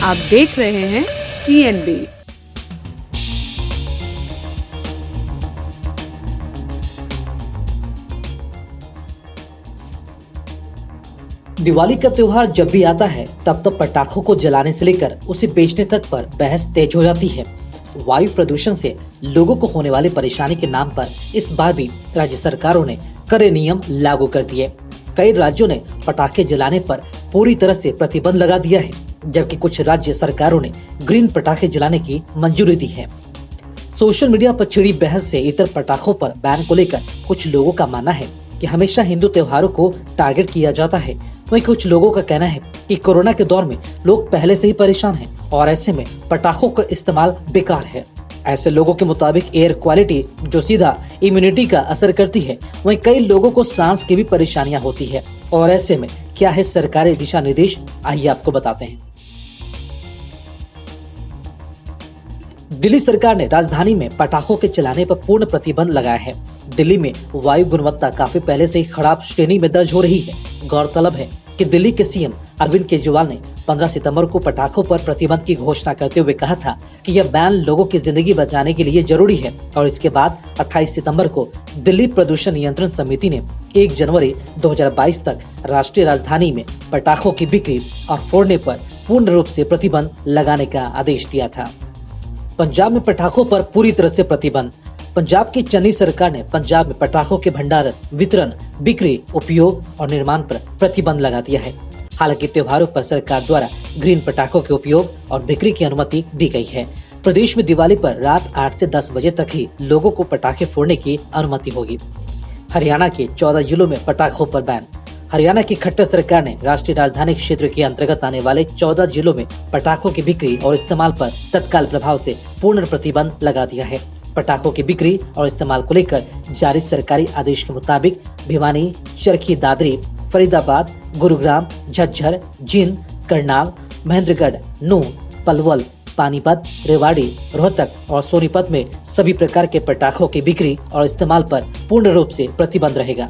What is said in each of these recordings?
आप देख रहे हैं TNB। दिवाली का त्योहार जब भी आता है तब पटाखों को जलाने से लेकर उसे बेचने तक पर बहस तेज हो जाती है। वायु प्रदूषण से लोगों को होने वाली परेशानी के नाम पर इस बार भी राज्य सरकारों ने कड़े नियम लागू कर दिए। कई राज्यों ने पटाखे जलाने पर पूरी तरह से प्रतिबंध लगा दिया है, जबकि कुछ राज्य सरकारों ने ग्रीन पटाखे जलाने की मंजूरी दी है। सोशल मीडिया पर छिड़ी बहस से इतर पटाखों पर बैन को लेकर कुछ लोगों का मानना है कि हमेशा हिंदू त्योहारों को टारगेट किया जाता है। वहीं कुछ लोगों का कहना है कि कोरोना के दौर में लोग पहले से ही परेशान हैं और ऐसे में पटाखों का इस्तेमाल बेकार है। ऐसे लोगों के मुताबिक एयर क्वालिटी जो सीधा इम्यूनिटी का असर करती है, वहीं कई लोगों को सांस की भी परेशानियां होती है। और ऐसे में क्या है सरकारी दिशा निर्देश, आइए आपको बताते हैं। दिल्ली सरकार ने राजधानी में पटाखों के चलाने पर पूर्ण प्रतिबंध लगाया है। दिल्ली में वायु गुणवत्ता काफी पहले से ही खराब श्रेणी में दर्ज हो रही है। गौरतलब है कि दिल्ली के सीएम अरविंद केजरीवाल ने 15 सितंबर को पटाखों पर प्रतिबंध की घोषणा करते हुए कहा था कि यह बैन लोगों की जिंदगी बचाने के लिए जरूरी है। और इसके बाद 28 सितंबर को दिल्ली प्रदूषण नियंत्रण समिति ने 1 जनवरी 2022 तक राष्ट्रीय राजधानी में पटाखों की बिक्री और फोड़ने पर पूर्ण रूप से प्रतिबंध लगाने का आदेश दिया था। पंजाब में पटाखों पर पूरी तरह से प्रतिबंध। पंजाब की चन्नी सरकार ने पंजाब में पटाखों के भंडारण, वितरण, बिक्री, उपयोग और निर्माण पर प्रतिबंध लगा दिया है। हालांकि त्योहारों पर सरकार द्वारा ग्रीन पटाखों के उपयोग और बिक्री की अनुमति दी गई है। प्रदेश में दिवाली पर रात 8 से 10 बजे तक ही लोगों को पटाखे फोड़ने की अनुमति होगी। हरियाणा के 14 जिलों में पटाखों पर बैन। हरियाणा की खट्टर सरकार ने राष्ट्रीय राजधानी क्षेत्र के अंतर्गत आने वाले 14 जिलों में पटाखों की बिक्री और इस्तेमाल पर तत्काल प्रभाव से पूर्ण प्रतिबंध लगा दिया है। पटाखों की बिक्री और इस्तेमाल को लेकर जारी सरकारी आदेश के मुताबिक भिवानी, चरखी दादरी, फरीदाबाद, गुरुग्राम, झज्जर, जींद, करनाल, महेंद्रगढ़, नूंह, पलवल, पानीपत, रेवाड़ी, रोहतक और सोनीपत में सभी प्रकार के पटाखों की बिक्री और इस्तेमाल पर पूर्ण रूप से प्रतिबंध रहेगा।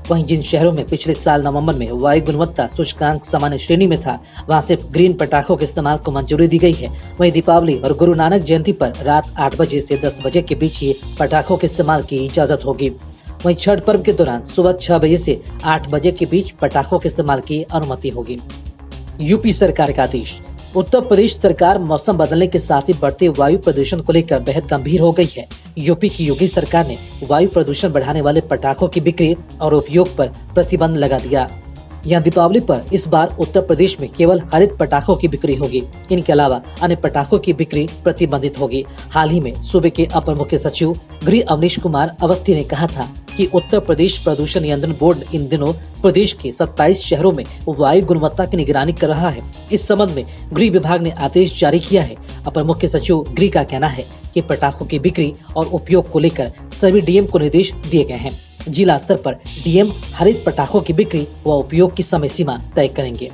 वहीं जिन शहरों में पिछले साल नवंबर में वायु गुणवत्ता सूचकांक सामान्य श्रेणी में था, वहां सिर्फ ग्रीन पटाखों के इस्तेमाल को मंजूरी दी गई है। वहीं दीपावली और गुरु नानक जयंती पर रात 8 बजे से 10 बजे के बीच ही पटाखों के इस्तेमाल की इजाजत होगी। वहीं छठ पर्व के दौरान सुबह 6 बजे से 8 बजे के बीच पटाखों के इस्तेमाल की अनुमति होगी। यूपी सरकार का आदेश। उत्तर प्रदेश सरकार मौसम बदलने के साथ ही बढ़ते वायु प्रदूषण को लेकर बेहद गंभीर हो गई है। यूपी की योगी सरकार ने वायु प्रदूषण बढ़ाने वाले पटाखों की बिक्री और उपयोग पर प्रतिबंध लगा दिया। यहाँ दीपावली पर इस बार उत्तर प्रदेश में केवल हरित पटाखों की बिक्री होगी। इनके अलावा अन्य पटाखों की बिक्री प्रतिबंधित होगी। हाल ही में सूबे के अपर मुख्य सचिव गृह अवनीश कुमार अवस्थी ने कहा था कि उत्तर प्रदेश प्रदूषण नियंत्रण बोर्ड इन दिनों प्रदेश के 27 शहरों में वायु गुणवत्ता की निगरानी कर रहा है। इस संबंध में गृह विभाग ने आदेश जारी किया है। अपर मुख्य सचिव गृह का कहना है कि पटाखों की बिक्री और उपयोग को लेकर सभी डीएम को निर्देश दिए गए हैं। जिला स्तर पर डीएम हरित पटाखों की बिक्री व उपयोग की समय सीमा तय करेंगे।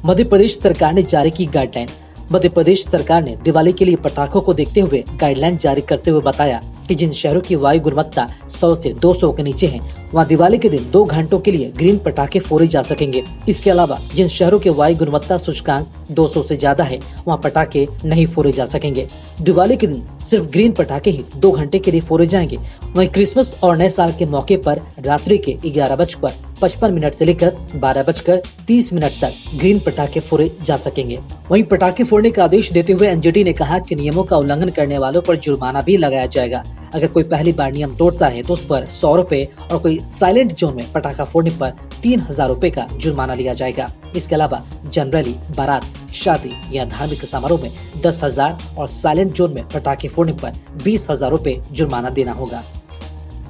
मध्य प्रदेश सरकार ने जारी की गाइडलाइन। मध्य प्रदेश सरकार ने दिवाली के लिए पटाखों को देखते हुए गाइडलाइन जारी करते हुए बताया कि जिन शहरों की वायु गुणवत्ता 100 से 200 के नीचे है, वहाँ दिवाली के दिन 2 घंटों के लिए ग्रीन पटाखे फोड़े जा सकेंगे। इसके अलावा जिन शहरों के वायु गुणवत्ता सूचकांक 200 से ज्यादा है, वहाँ पटाखे नहीं फोड़े जा सकेंगे। दिवाली के दिन सिर्फ ग्रीन पटाखे ही 2 घंटे के लिए फोड़े जाएंगे। वहीं क्रिसमस और नए साल के मौके पर रात्रि के 11:55 से लेकर 12:30 तक ग्रीन पटाखे फोड़े जा सकेंगे। वहीं पटाखे फोड़ने का आदेश देते हुए एनजीटी ने कहा कि नियमों का उल्लंघन करने वालों पर जुर्माना भी लगाया जाएगा। अगर कोई पहली बार नियम तोड़ता है तो उस पर 100 रुपए और कोई साइलेंट जोन में पटाखा फोड़ने पर 3000 रुपए का जुर्माना लिया जाएगा। इसके अलावा जनरली, बारात, शादी या धार्मिक समारोह में 10,000 और साइलेंट जोन में पटाखे फोड़ने पर 20,000 रुपए जुर्माना देना होगा।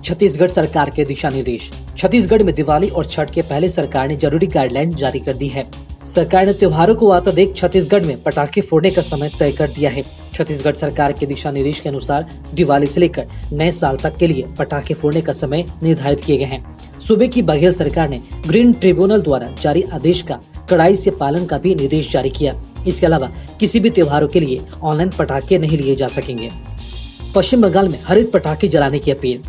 छत्तीसगढ़ सरकार के दिशा निर्देश। छत्तीसगढ़ में दिवाली और छठ के पहले सरकार ने जरूरी गाइडलाइन जारी कर दी है। सरकार ने त्योहारों को आता देख छत्तीसगढ़ में पटाखे फोड़ने का समय तय कर दिया है। छत्तीसगढ़ सरकार के दिशा निर्देश के अनुसार दिवाली से लेकर नए साल तक के लिए पटाखे फोड़ने का समय निर्धारित किए गए हैं। सूबे की बघेल सरकार ने ग्रीन ट्रिब्यूनल द्वारा जारी आदेश का कड़ाई से पालन का भी निर्देश जारी किया। इसके अलावा किसी भी त्योहारों के लिए ऑनलाइन पटाखे नहीं लिए जा सकेंगे। पश्चिम बंगाल में हरित पटाखे जलाने की अपील।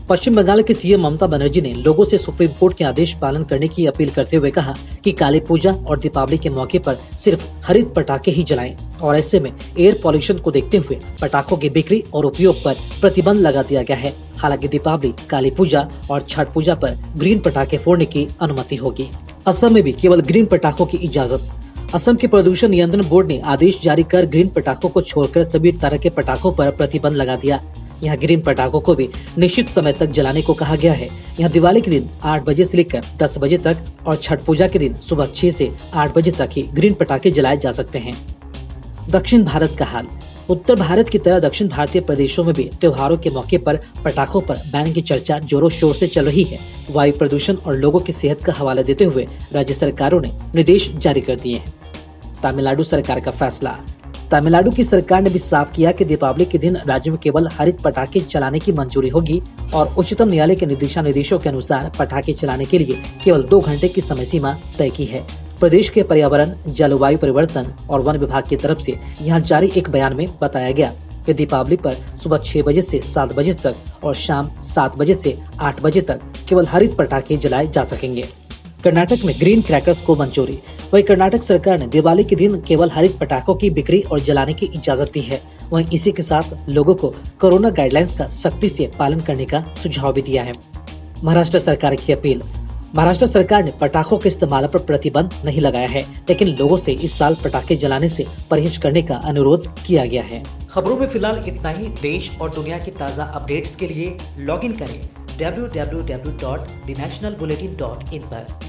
पश्चिम बंगाल के सीएम ममता बनर्जी ने लोगों से सुप्रीम कोर्ट के आदेश पालन करने की अपील करते हुए कहा कि काली पूजा और दीपावली के मौके पर सिर्फ हरित पटाखे ही जलाएं और ऐसे में एयर पॉल्यूशन को देखते हुए पटाखों की बिक्री और उपयोग पर प्रतिबंध लगा दिया गया है। हालांकि दीपावली, काली पूजा और छठ पूजा पर ग्रीन पटाखे फोड़ने की अनुमति होगी। असम में भी केवल ग्रीन पटाखों की इजाजत। असम के प्रदूषण नियंत्रण बोर्ड ने आदेश जारी कर ग्रीन पटाखों को छोड़कर सभी तरह के पटाखों पर प्रतिबंध लगा दिया। यहाँ ग्रीन पटाखों को भी निश्चित समय तक जलाने को कहा गया है। यहाँ दिवाली के दिन 8 बजे से लेकर 10 बजे तक और छठ पूजा के दिन सुबह 6 से 8 बजे तक ही ग्रीन पटाखे जलाए जा सकते हैं। दक्षिण भारत का हाल। उत्तर भारत की तरह दक्षिण भारतीय प्रदेशों में भी त्योहारों के मौके पर पटाखों पर बैन की चर्चा जोरों शोर से चल रही है। वायु प्रदूषण और लोगों की सेहत का हवाला देते हुए राज्य सरकारों ने निर्देश जारी कर दिए हैं। तमिलनाडु सरकार का फैसला। तमिलनाडु की सरकार ने भी साफ किया कि दीपावली के दिन राज्य में केवल हरित पटाखे चलाने की मंजूरी होगी और उच्चतम न्यायालय के दिशा निर्देशों के अनुसार पटाखे चलाने के लिए केवल 2 घंटे की समय सीमा तय की है। प्रदेश के पर्यावरण, जलवायु परिवर्तन और वन विभाग की तरफ से यहाँ जारी एक बयान में बताया गया कि दीपावली पर सुबह 6 बजे से 7 बजे तक और शाम 7 बजे से 8 बजे तक केवल हरित पटाखे जलाए जा सकेंगे। कर्नाटक में ग्रीन क्रैकर्स को मंजूरी। वहीं कर्नाटक सरकार ने दिवाली के दिन केवल हरित पटाखों की बिक्री और जलाने की इजाजत दी है। वहीं इसी के साथ लोगों को कोरोना गाइडलाइंस का सख्ती से पालन करने का सुझाव भी दिया है। महाराष्ट्र सरकार की अपील। महाराष्ट्र सरकार ने पटाखों के इस्तेमाल पर प्रतिबंध नहीं लगाया है, लेकिन लोगों से इस साल पटाखे जलाने से परहेज करने का अनुरोध किया गया है। खबरों में फिलहाल इतना ही। देश और दुनिया की ताज़ा अपडेट्स के लिए लॉगिन करें www.thenationalbulletin.in पर।